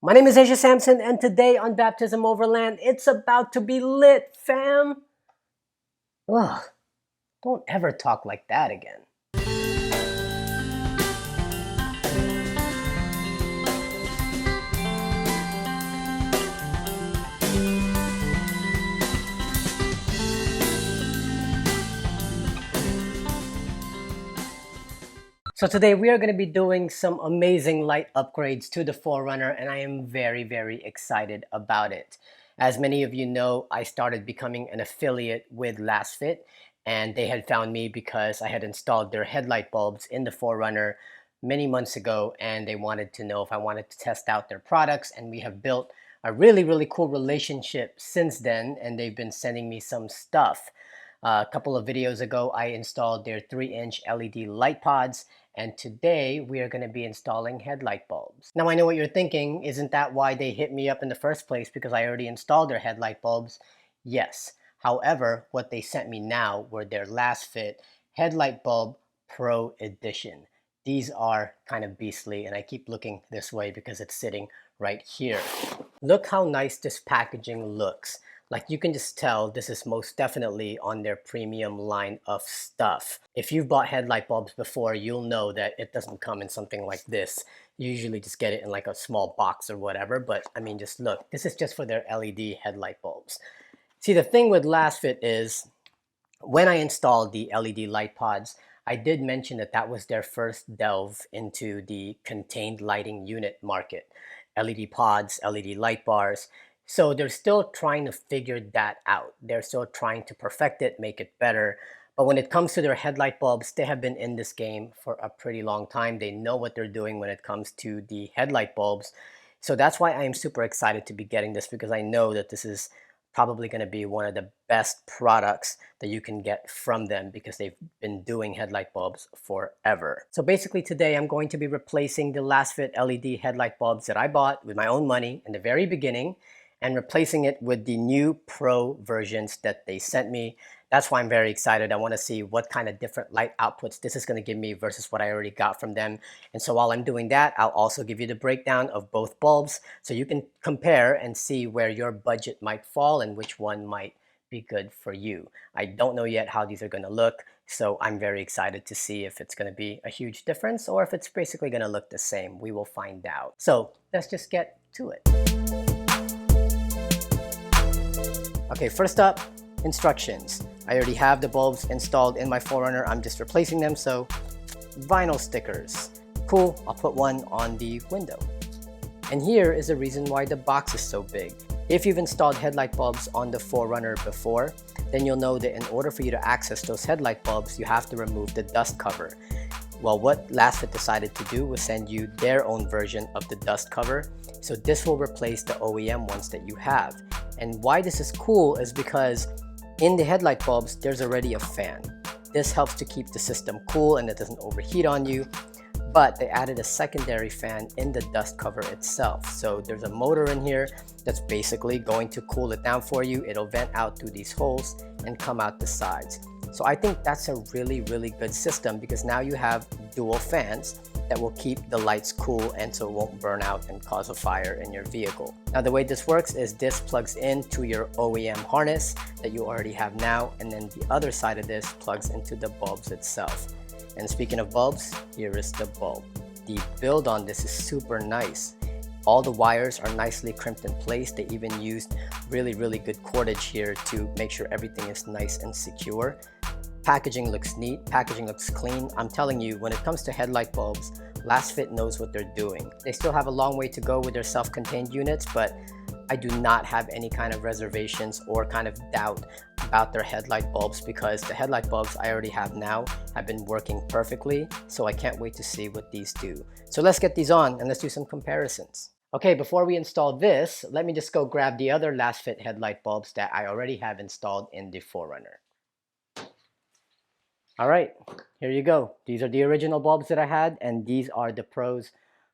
My name is Asia Sampson, and today on Baptism Overland, it's about to be lit, fam! Ugh, don't ever talk like that again. So today we are going to be doing some amazing light upgrades to the 4Runner, and I am very excited about it. As many of you know, I started becoming an affiliate with LasFit, and they had found me because I had installed their headlight bulbs in the 4Runner many months ago, and they wanted to know if I wanted to test out their products, and we have built a really cool relationship since then, and they've been sending me some stuff. A couple of videos ago, I installed their 3-inch LED light pods, and today we are going to be installing headlight bulbs. Now I know what you're thinking, isn't that why they hit me up in the first place, because I already installed their headlight bulbs? Yes. However, what they sent me now were their LasFit Headlight Bulb Pro Edition. These are kind of beastly, and I keep looking this way because it's sitting right here. Look how nice this packaging looks. Like, you can just tell this is most definitely on their premium line of stuff. If you've bought headlight bulbs before, you'll know that it doesn't come in something like this. You usually just get it in like a small box or whatever, but I mean, just look, this is just for their LED headlight bulbs. See, the thing with LasFit is when I installed the LED light pods, I did mention that that was their first delve into the contained lighting unit market. LED pods, LED light bars. So they're still trying to figure that out. They're still trying to perfect it, make it better. But when it comes to their headlight bulbs, they have been in this game for a pretty long time. They know what they're doing when it comes to the headlight bulbs. So that's why I am super excited to be getting this, because I know that this is probably going to be one of the best products that you can get from them, because they've been doing headlight bulbs forever. So basically today I'm going to be replacing the LasFit LED headlight bulbs that I bought with my own money in the very beginning, and replacing it with the new Pro versions that they sent me. That's why I'm very excited. I want to see what kind of different light outputs this is going to give me versus what I already got from them. And so while I'm doing that, I'll also give you the breakdown of both bulbs so you can compare and see where your budget might fall and which one might be good for you. I don't know yet how these are going to look, so I'm very excited to see if it's going to be a huge difference or if it's basically going to look the same. We will find out. So let's just get to it. Okay, first up, instructions. I already have the bulbs installed in my 4Runner. I'm just replacing them, so vinyl stickers. Cool, I'll put one on the window. And here is the reason why the box is so big. If you've installed headlight bulbs on the 4Runner before, then you'll know that in order for you to access those headlight bulbs, you have to remove the dust cover. Well, what LasFit decided to do was send you their own version of the dust cover. So this will replace the OEM ones that you have. And why this is cool is because in the headlight bulbs, there's already a fan. This helps to keep the system cool and it doesn't overheat on you. But they added a secondary fan in the dust cover itself. So there's a motor in here that's basically going to cool it down for you. It'll vent out through these holes and come out the sides. So I think that's a really good system, because now you have dual fans that will keep the lights cool and so it won't burn out and cause a fire in your vehicle. Now the way this works is this plugs into your OEM harness that you already have now, and then the other side of this plugs into the bulbs itself. And speaking of bulbs, here is the bulb. The build on this is super nice. All the wires are nicely crimped in place. They even used really good cordage here to make sure everything is nice and secure. Packaging looks neat, packaging looks clean. I'm telling you, when it comes to headlight bulbs, LasFit knows what they're doing. They still have a long way to go with their self-contained units, but I do not have any kind of reservations or kind of doubt about their headlight bulbs, because the headlight bulbs I already have now have been working perfectly. So I can't wait to see what these do. So let's get these on and let's do some comparisons. Okay, before we install this, let me just go grab the other LasFit headlight bulbs that I already have installed in the 4Runner. All right, here you go. These are the original bulbs that I had, and these are the Pros.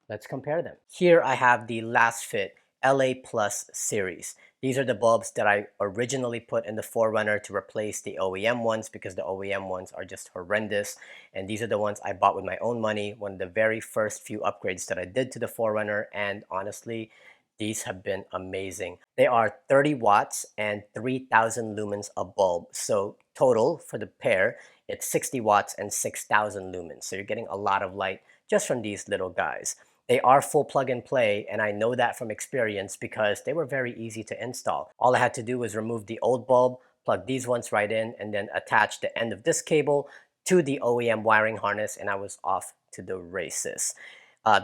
Let's compare them. Here I have the LasFit LA Plus series. These are the bulbs that I originally put in the 4Runner to replace the OEM ones, because the OEM ones are just horrendous. And these are the ones I bought with my own money, one of the very first few upgrades that I did to the 4Runner. And honestly, These have been amazing. They are 30 watts and 3000 lumens a bulb. So total for the pair, it's 60 watts and 6000 lumens. So you're getting a lot of light just from these little guys. They are full plug and play, and I know that from experience because they were very easy to install. All I had to do was remove the old bulb, plug these ones right in, and then attach the end of this cable to the OEM wiring harness, and I was off to the races.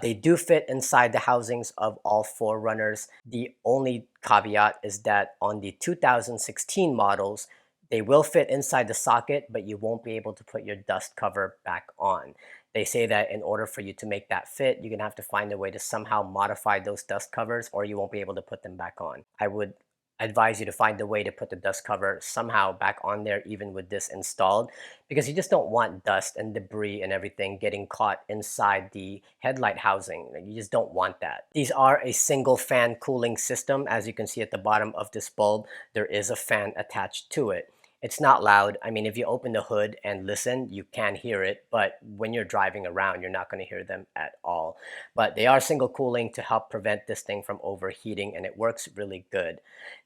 They do fit inside the housings of all 4Runners. The only caveat is that on the 2016 models, they will fit inside the socket, but you won't be able to put your dust cover back on. They say that in order for you to make that fit, you're gonna have to find a way to somehow modify those dust covers or you won't be able to put them back on. I would advise you to find a way to put the dust cover somehow back on there even with this installed, because you just don't want dust and debris and everything getting caught inside the headlight housing. You just don't want that. These are a single fan cooling system. As you can see at the bottom of this bulb, there is a fan attached to it. It's not loud. I mean, if you open the hood and listen, you can hear it, but when you're driving around, you're not going to hear them at all. But they are single cooling to help prevent this thing from overheating, and it works really good.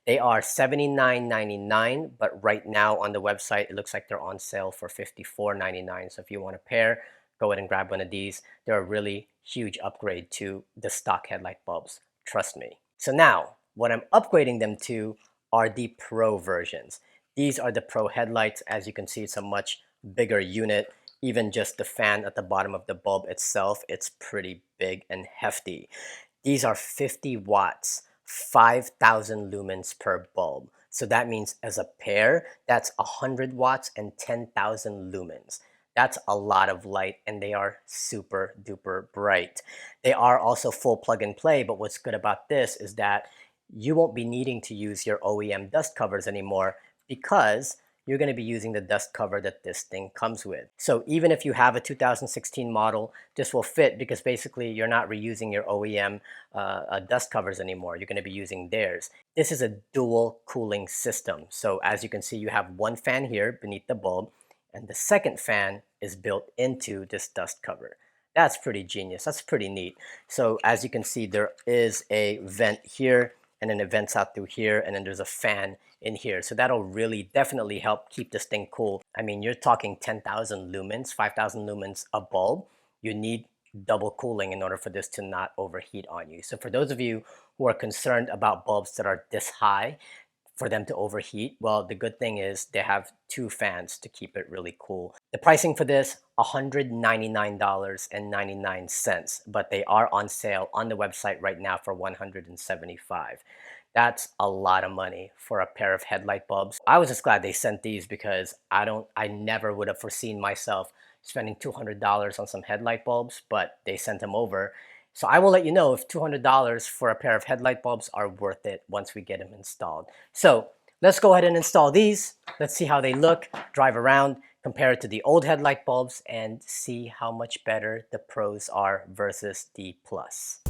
They are $79.99, but right now on the website, it looks like they're on sale for $54.99. So if you want a pair, go ahead and grab one of these. They're a really huge upgrade to the stock headlight bulbs. Trust me. So now, what I'm upgrading them to are the Pro versions. These are the Pro headlights. As you can see, it's a much bigger unit. Even just the fan at the bottom of the bulb itself, it's pretty big and hefty. These are 50 watts, 5000 lumens per bulb. So that means as a pair, that's 100 watts and 10,000 lumens. That's a lot of light, and they are super duper bright. They are also full plug and play, but what's good about this is that you won't be needing to use your OEM dust covers anymore, because you're going to be using the dust cover that this thing comes with. So even if you have a 2016 model, this will fit because basically you're not reusing your OEM dust covers anymore. You're going to be using theirs. This is a dual cooling system. So as you can see, you have one fan here beneath the bulb, and the second fan is built into this dust cover. That's pretty genius. That's pretty neat. So as you can see, there is a vent here, and then it vents out through here, and then there's a fan in here. So that'll really definitely help keep this thing cool. I mean, you're talking 10,000 lumens, 5,000 lumens a bulb. You need double cooling in order for this to not overheat on you. So for those of you who are concerned about bulbs that are this high, for them to overheat, well, the good thing is they have two fans to keep it really cool. The pricing for this, $199.99, but they are on sale on the website right now for $175. That's a lot of money for a pair of headlight bulbs. I was just glad they sent these because I never would have foreseen myself spending $200 on some headlight bulbs, but they sent them over. So I will let you know if $200 for a pair of headlight bulbs are worth it once we get them installed. So let's go ahead and install these. Let's see how they look, drive around, compare it to the old headlight bulbs, and see how much better the Pros are versus the Plus.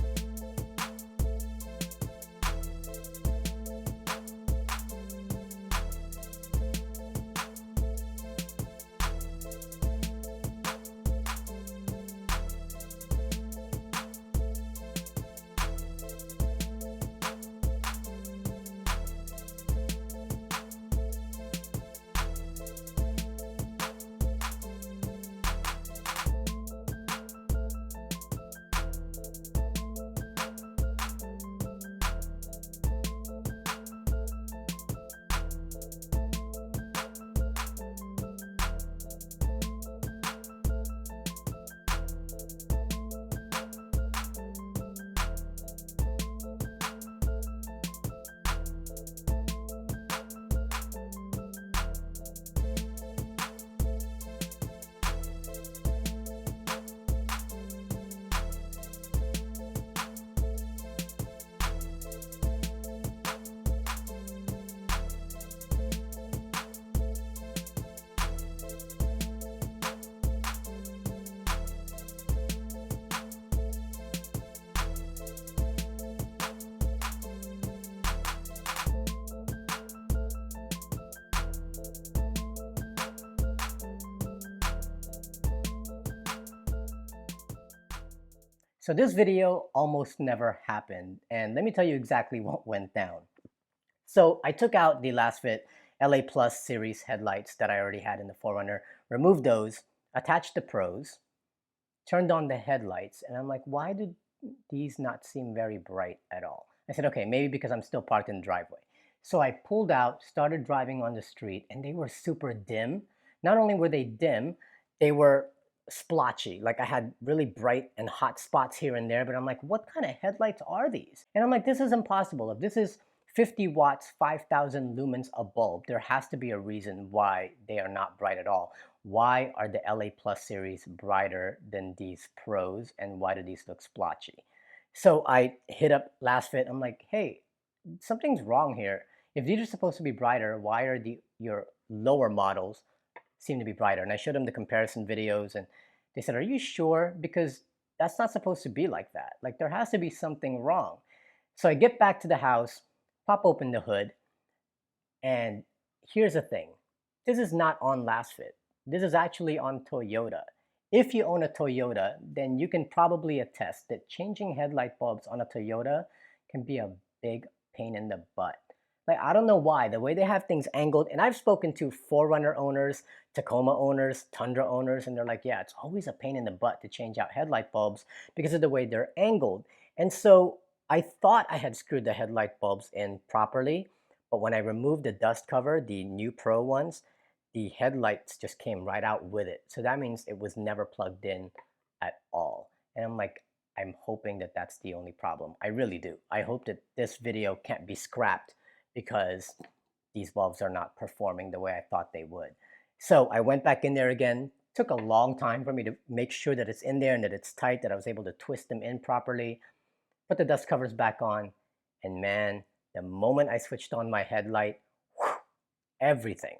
So this video almost never happened, and let me tell you exactly what went down. So I took out the LasFit LA Plus series headlights that I already had in the 4Runner, removed those, attached the Pros, turned on the headlights, and I'm like, why do these not seem very bright at all? I said, okay, maybe because I'm still parked in the driveway. So I pulled out, started driving on the street, and they were super dim. Not only were they dim, they were splotchy. Like I had really bright and hot spots here and there, but I'm like, what kind of headlights are these? And I'm like, this is impossible. If this is 50 watts, 5,000 lumens a bulb, there has to be a reason why they are not bright at all. Why are the LA Plus series brighter than these Pros, and why do these look splotchy? So I hit up LasFit. I'm like, hey, something's wrong here. If these are supposed to be brighter, why are your lower models seem to be brighter? And I showed them the comparison videos, and they said, are you sure? Because that's not supposed to be like that. Like there has to be something wrong. So I get back to the house, pop open the hood, and here's the thing. This is not on LasFit. This is actually on Toyota. If you own a Toyota, then you can probably attest that changing headlight bulbs on a Toyota can be a big pain in the butt. Like, I don't know why, the way they have things angled, and I've spoken to 4Runner owners, Tacoma owners, Tundra owners, and they're like, yeah, it's always a pain in the butt to change out headlight bulbs because of the way they're angled. And so I thought I had screwed the headlight bulbs in properly, but when I removed the dust cover, the new Pro ones, the headlights just came right out with it. So that means it was never plugged in at all. And I'm like, I'm hoping that that's the only problem. I really do. I hope that this video can't be scrapped because these bulbs are not performing the way I thought they would. So I went back in there again. Took a long time for me to make sure that it's in there and that it's tight, that I was able to twist them in properly. Put the dust covers back on, and man, the moment I switched on my headlight, whew, everything,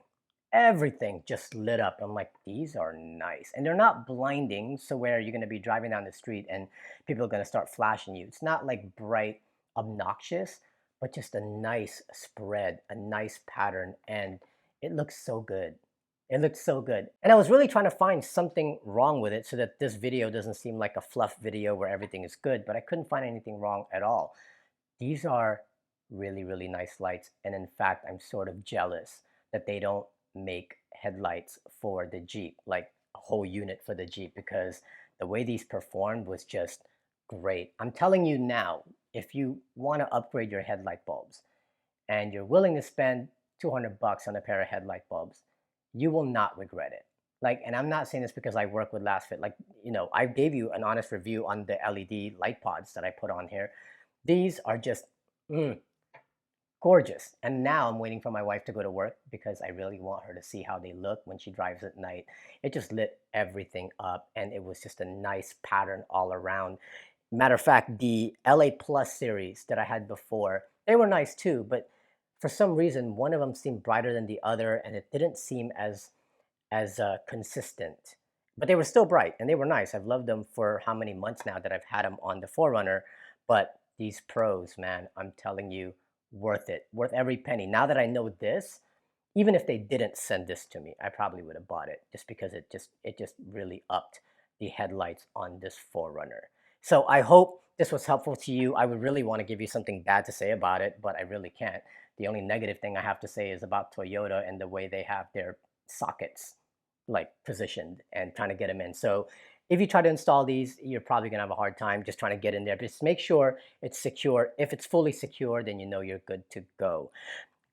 everything just lit up. I'm like, these are nice. And they're not blinding, so where you're going to be driving down the street and people are going to start flashing you. It's not like bright, obnoxious, but just a nice spread, a nice pattern, and it looks so good. It looks so good. And I was really trying to find something wrong with it so that this video doesn't seem like a fluff video where everything is good, but I couldn't find anything wrong at all. These are really, really nice lights. And in fact, I'm sort of jealous that they don't make headlights for the Jeep, like a whole unit for the Jeep, because the way these performed was just great. I'm telling you now, if you want to upgrade your headlight bulbs and you're willing to spend 200 bucks on a pair of headlight bulbs, you will not regret it. Like, and I'm not saying this because I work with LasFit. Like, I gave you an honest review on the LED light pods that I put on here. These are just gorgeous. And now I'm waiting for my wife to go to work because I really want her to see how they look when she drives at night. It just lit everything up, and it was just a nice pattern all around. Matter of fact, the LA Plus series that I had before, they were nice too, but for some reason, one of them seemed brighter than the other, and it didn't seem as consistent. But they were still bright, and they were nice. I've loved them for how many months now that I've had them on the 4Runner. But these Pros, man, I'm telling you, worth it, worth every penny. Now that I know this, even if they didn't send this to me, I probably would have bought it just because it just really upped the headlights on this 4Runner. So I hope this was helpful to you. I would really want to give you something bad to say about it, but I really can't. The only negative thing I have to say is about Toyota and the way they have their sockets like positioned and trying to get them in. So if you try to install these, you're probably gonna have a hard time just trying to get in there. Just make sure it's secure. If it's fully secure, then you know you're good to go.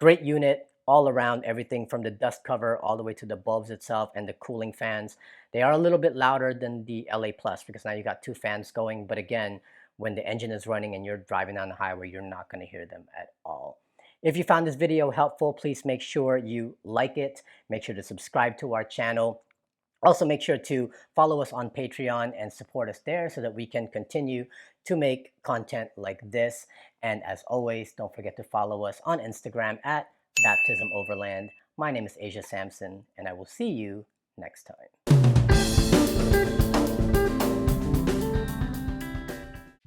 Great unit all around, everything from the dust cover all the way to the bulbs itself and the cooling fans. They are a little bit louder than the LA Plus because now you got two fans going. But again, when the engine is running and you're driving down the highway, you're not going to hear them at all. If you found this video helpful, please make sure you like it. Make sure to subscribe to our channel. Also, make sure to follow us on Patreon and support us there so that we can continue to make content like this. And as always, don't forget to follow us on Instagram at Baptism Overland. My name is Asia Sampson, and I will see you next time.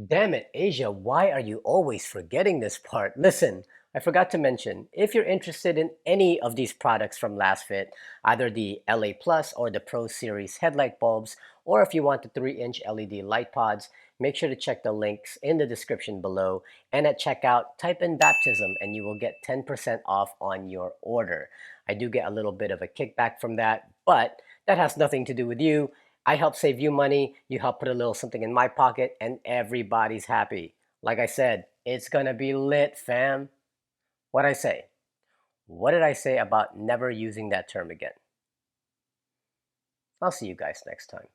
Damn it, Asia, why are you always forgetting this part? Listen, I forgot to mention, if you're interested in any of these products from LasFit, either the LA Plus or the Pro Series headlight bulbs, or if you want the 3-inch LED light pods, make sure to check the links in the description below. And at checkout, type in baptism and you will get 10% off on your order. I do get a little bit of a kickback from that, but that has nothing to do with you. I help save you money, you help put a little something in my pocket, and everybody's happy. Like I said, it's gonna be lit, fam. What'd I say? What did I say about never using that term again? I'll see you guys next time.